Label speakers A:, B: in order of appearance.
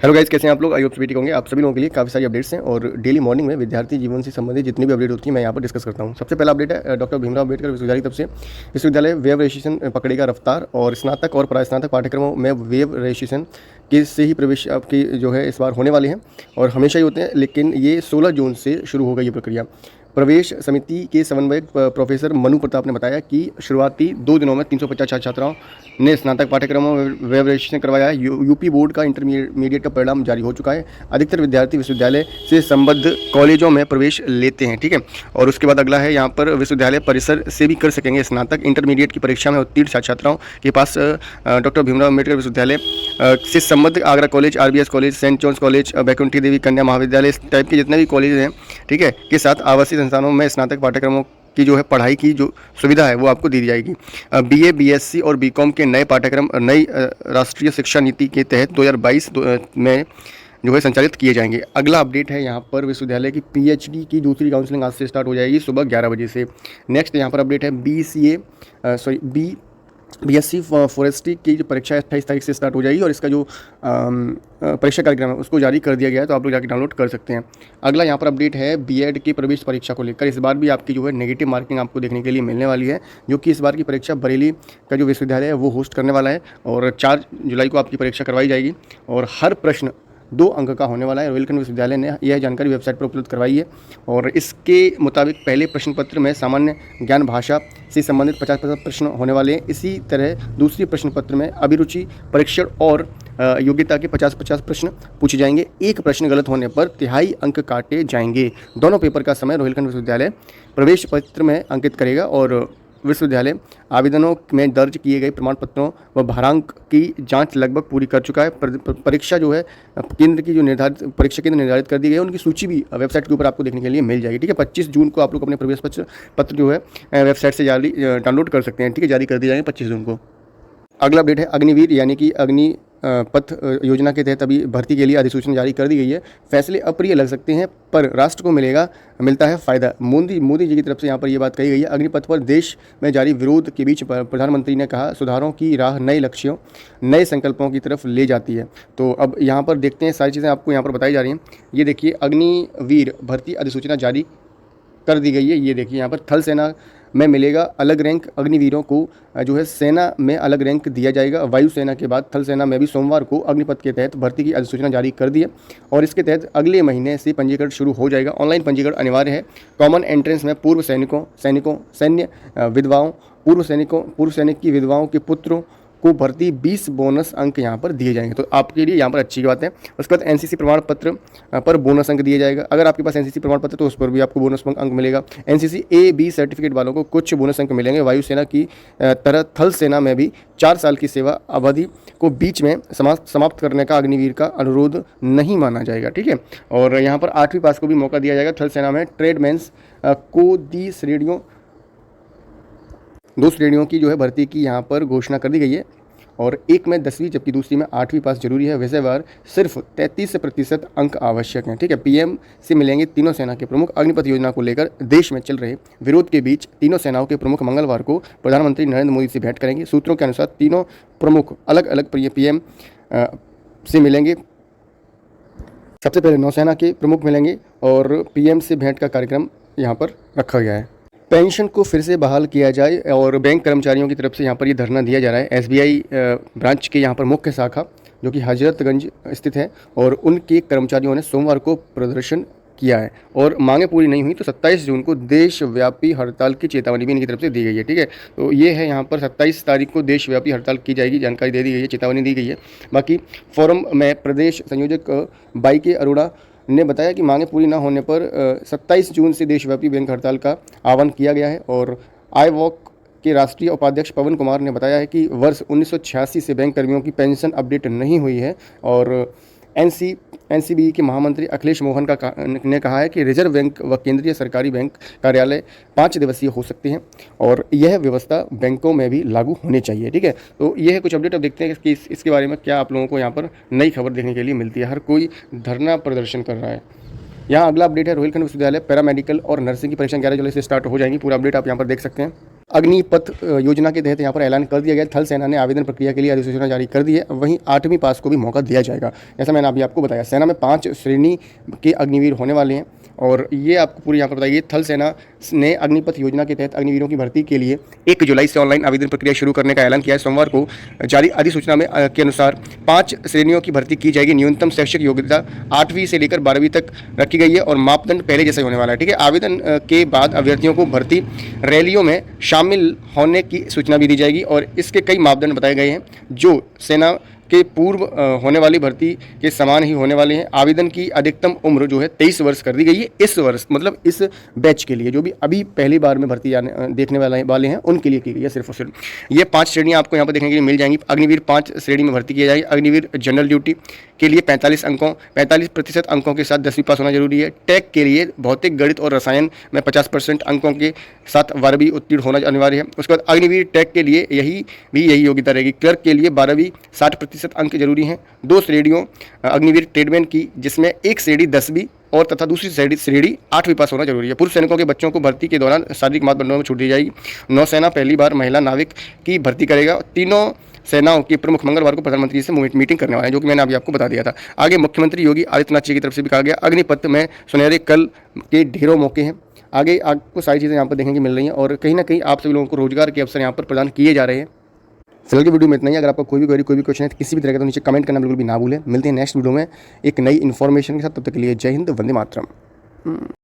A: Hello guys, कैसे हैं आप लोग? आई होप सभी ठीक होंगे। आप सभी लोगों के लिए काफ़ी सारी अपडेट्स हैं और डेली मॉर्निंग में विद्यार्थी जीवन से संबंधित जितनी भी अपडेट होती है मैं यहाँ पर डिस्कस करता हूँ। सबसे पहला अपडेट है डॉक्टर भीमराव अम्बेडकर विश्वविद्यालय की तरफ से विश्वविद्यालय वेब रजिस्ट्रेशन पकड़ेगा रफ्तार और स्नातक और परास्नातक पाठ्यक्रमों में वेब रजिस्ट्रेशन के से ही प्रवेश आपकी जो है इस बार होने वाले हैं और हमेशा ही होते हैं, लेकिन ये 16 जून से शुरू होगा ये प्रक्रिया। प्रवेश समिति के समन्वयक प्रोफेसर मनु प्रताप ने बताया कि शुरुआती 2 दिनों में 350 छात्र छात्राओं ने स्नातक पाठ्यक्रमों में वेब रजिस्ट्रेशन करवाया है। यूपी बोर्ड का इंटरमीडिएट का परिणाम जारी हो चुका है। अधिकतर विद्यार्थी विश्वविद्यालय से संबद्ध कॉलेजों में प्रवेश लेते हैं, ठीक है। और उसके बाद अगला है यहाँ पर विश्वविद्यालय परिसर से भी कर सकेंगे स्नातक। इंटरमीडिएट की परीक्षा में उत्तीर्ण छात्र छात्राओं के पास डॉक्टर भीमराव अम्बेडकर विश्वविद्यालय से संबद्ध Agra college, RBS college, Saint John's college, Baikunthi Devi कन्या महाविद्यालय, इस टाइप के जितने भी कॉलेज हैं, ठीक है, के साथ आवासीय संस्थानों में स्नातक पाठ्यक्रमों की जो है पढ़ाई की जो सुविधा है वो आपको दी जाएगी। बीए, बीएससी और बीकॉम के नए पाठ्यक्रम नई राष्ट्रीय शिक्षा नीति के तहत 2022 में जो है संचालित किए जाएंगे। अगला अपडेट है यहाँ पर विश्वविद्यालय की पीएचडी की दूसरी काउंसलिंग आज से स्टार्ट हो जाएगी सुबह 11 बजे से। नेक्स्ट यहाँ पर अपडेट है बीएससी फॉरेस्ट्री की जो परीक्षा है 28 तारीख से स्टार्ट हो जाएगी और इसका जो परीक्षा कार्यक्रम है उसको जारी कर दिया गया है, तो आप लोग जाकर डाउनलोड कर सकते हैं। अगला यहाँ पर अपडेट है बीएड की प्रवेश परीक्षा को लेकर। इस बार भी आपकी जो है नेगेटिव मार्किंग आपको देखने के लिए मिलने वाली है, जो कि इस बार की परीक्षा बरेली का जो विश्वविद्यालय है वो होस्ट करने वाला है और 4 जुलाई को आपकी परीक्षा करवाई जाएगी और हर प्रश्न 2 अंक का होने वाला है। रोहिलखंड विश्वविद्यालय ने यह जानकारी वेबसाइट पर उपलब्ध करवाई है और इसके मुताबिक पहले प्रश्न पत्र में सामान्य ज्ञान भाषा से संबंधित 50% प्रश्न होने वाले हैं। इसी तरह दूसरी प्रश्न पत्र में अभिरुचि परीक्षण और योग्यता के 50-50 प्रश्न पूछे जाएंगे। एक प्रश्न गलत होने पर 1/3 अंक काटे जाएंगे। दोनों पेपर का समय रोहिलखंड विश्वविद्यालय प्रवेश पत्र में अंकित करेगा और विश्वविद्यालय आवेदनों में दर्ज किए गए प्रमाण पत्रों व भारांक की जांच लगभग पूरी कर चुका है। परीक्षा जो है केंद्र की जो निर्धारित परीक्षा केंद्र निर्धारित कर दी गई है उनकी सूची भी वेबसाइट के ऊपर आपको देखने के लिए मिल जाएगी, ठीक है। 25 जून को आप लोग अपने प्रवेश पत्र जो है वेबसाइट से जारी डाउनलोड कर सकते हैं, ठीक है। जारी कर दिए जाएंगे 25 जून को। अगला अपडेट है अग्निवीर यानी कि अग्नि पथ योजना के तहत अभी भर्ती के लिए अधिसूचना जारी कर दी गई है। फैसले अप्रिय लग सकते हैं पर राष्ट्र को मिलता है फ़ायदा। मोदी जी की तरफ से यहाँ पर ये बात कही गई है। अग्निपथ पर देश में जारी विरोध के बीच प्रधानमंत्री ने कहा सुधारों की राह नए लक्ष्यों नए संकल्पों की तरफ ले जाती है। तो अब यहाँ पर देखते हैं, सारी चीज़ें आपको यहाँ पर बताई जा रही हैं। ये देखिए अग्निवीर भर्ती अधिसूचना जारी कर दी गई है। ये देखिए यहाँ पर थल सेना में मिलेगा अलग रैंक। अग्निवीरों को जो है सेना में अलग रैंक दिया जाएगा। वायुसेना के बाद थल सेना में भी सोमवार को अग्निपथ के तहत भर्ती की अधिसूचना जारी कर दी है और इसके तहत अगले महीने से पंजीकरण शुरू हो जाएगा। ऑनलाइन पंजीकरण अनिवार्य है। कॉमन एंट्रेंस में पूर्व सैन्य विधवाओं पूर्व सैनिक की विधवाओं के पुत्रों को भर्ती 20 बोनस अंक यहाँ पर दिए जाएंगे, तो आपके लिए यहाँ पर अच्छी बात है। उसके बाद एनसीसी प्रमाण पत्र पर बोनस अंक दिया जाएगा। अगर आपके पास एनसीसी प्रमाण पत्र तो उस पर भी आपको बोनस अंक मिलेगा। एनसीसी A-B सर्टिफिकेट वालों को कुछ बोनस अंक मिलेंगे। वायुसेना की तरह थल सेना में भी 4 साल की सेवा अवधि को बीच में समाप्त करने का अग्निवीर का अनुरोध नहीं माना जाएगा, ठीक है। और यहाँ पर 8वीं पास को भी मौका दिया जाएगा। थल सेना में ट्रेडमैन्स को 2 श्रेणियों की जो है भर्ती की यहाँ पर घोषणा कर दी गई है और एक में 10वीं जबकि दूसरी में 8वीं पास जरूरी है। विषयवार सिर्फ 33% अंक आवश्यक हैं, ठीक है। पीएम से मिलेंगे तीनों सेना के प्रमुख। अग्निपथ योजना को लेकर देश में चल रहे विरोध के बीच तीनों सेनाओं के प्रमुख मंगलवार को प्रधानमंत्री नरेंद्र मोदी से भेंट करेंगे। सूत्रों के अनुसार तीनों प्रमुख अलग अलग पीएम से मिलेंगे। सबसे पहले नौसेना के प्रमुख मिलेंगे और पीएम से भेंट का कार्यक्रम यहाँ पर रखा गया है। पेंशन को फिर से बहाल किया जाए और बैंक कर्मचारियों की तरफ से यहाँ पर ये धरना दिया जा रहा है। एसबीआई ब्रांच के यहाँ पर मुख्य शाखा जो कि हजरतगंज स्थित है और उनके कर्मचारियों ने सोमवार को प्रदर्शन किया है और मांगे पूरी नहीं हुई तो 27 जून को देशव्यापी हड़ताल की चेतावनी भी इनकी तरफ से दी गई है, ठीक है। तो ये है यहाँ पर 27 तारीख को देशव्यापी हड़ताल की जाएगी, जानकारी दे दी गई है, चेतावनी दी गई है। बाकी फोरम में प्रदेश संयोजक बाईके अरोड़ा ने बताया कि मांगे पूरी न होने पर 27 जून से देशव्यापी बैंक हड़ताल का आह्वान किया गया है। और आई वॉक के राष्ट्रीय उपाध्यक्ष पवन कुमार ने बताया है कि वर्ष 1986 से बैंक कर्मियों की पेंशन अपडेट नहीं हुई है और एनसीबी के महामंत्री अखिलेश मोहन ने कहा है कि रिजर्व बैंक व केंद्रीय सरकारी बैंक कार्यालय 5 दिवसीय हो सकते हैं और यह व्यवस्था बैंकों में भी लागू होनी चाहिए, ठीक है। तो यह है कुछ अपडेट। अब देखते हैं कि इसके बारे में क्या आप लोगों को यहाँ पर नई खबर देखने के लिए मिलती है। हर कोई धरना प्रदर्शन कर रहा है। यहाँ अगला अपडेट है रोहिलखंड विश्वविद्यालय पैरामेडिकल और नर्सिंग की परीक्षा 11 जुलाई से स्टार्ट हो जाएंगी। पूरा अपडेट आप यहाँ पर देख सकते हैं। अग्निपथ योजना के तहत यहाँ पर ऐलान कर दिया गया, थल सेना ने आवेदन प्रक्रिया के लिए अधिसूचना जारी कर दी है। वहीं 8वीं पास को भी मौका दिया जाएगा। जैसा मैंने अभी आपको बताया, सेना में 5 श्रेणी के अग्निवीर होने वाले हैं और ये आपको पूरी यहाँ पर बताइए। थल सेना ने अग्निपथ योजना के तहत अग्निवीरों की भर्ती के लिए 1 जुलाई से ऑनलाइन आवेदन प्रक्रिया शुरू करने का ऐलान किया है। सोमवार को जारी अधिसूचना में के अनुसार 5 श्रेणियों की भर्ती की जाएगी। न्यूनतम शैक्षिक योग्यता 8वीं से लेकर 12वीं तक रखी गई है और मापदंड पहले जैसा ही होने वाला है। ठीक है, आवेदन के बाद अभ्यर्थियों को भर्ती रैलियों में शामिल होने की सूचना भी दी जाएगी और इसके कई मापदंड बताए गए हैं जो सेना के पूर्व होने वाली भर्ती के समान ही होने वाले हैं। आवेदन की अधिकतम उम्र जो है 23 वर्ष कर दी गई है इस वर्ष, मतलब इस बैच के लिए, जो भी अभी पहली बार में भर्ती देखने वाले हैं उनके लिए की गई है सिर्फ और सिर्फ। ये 5 श्रेणियाँ आपको यहाँ पर देखने के लिए मिल जाएंगी। अग्निवीर 5 श्रेणी में भर्ती किया जाएगी। अग्निवीर जनरल ड्यूटी के लिए 45% अंकों के साथ 10वीं पास होना जरूरी है। टेक के लिए भौतिक, गणित और रसायन में 50% अंकों के साथ 12वीं उत्तीर्ण होना अनिवार्य है। उसके बाद अग्निवीर टेक के लिए यही योग्यता रहेगी। क्लर्क के लिए 12वीं 60% अंक जरूरी हैं। 2 श्रेणियों अग्निवीर ट्रेडमैन की, जिसमें एक श्रेणी 10वीं और तथा दूसरी श्रेणी 8वीं पास होना जरूरी है। पूर्व सैनिकों के बच्चों को भर्ती के दौरान शारीरिक मापदंडों में छूट दी जाएगी। नौसेना पहली बार महिला नाविक की भर्ती करेगा। तीनों सेनाओं के प्रमुख मंगलवार को प्रधानमंत्री से मीटिंग करने वाले हैं, जो कि मैंने अभी आपको बता दिया था। आगे मुख्यमंत्री योगी आदित्यनाथ जी की तरफ से भी कहा गया, अग्निपथ में सुनहरे कल के ढेरों मौके हैं। आगे आपको सारी चीज़ें यहाँ पर देखने की मिल रही हैं और कहीं ना कहीं आप सभी लोगों को रोजगार के अवसर यहाँ पर प्रदान किए जा रहे हैं। फिलहाल की वीडियो में इतना ही। अगर आपको कोई भी क्वेश्चन है तो किसी भी तरह का, तो नीचे कमेंट करना बिल्कुल भी ना भूलें। मिलते हैं नेक्स्ट वीडियो में एक नई इन्फॉर्मेशन के साथ। तब तक के लिए जय हिंद, वंदे मातरम।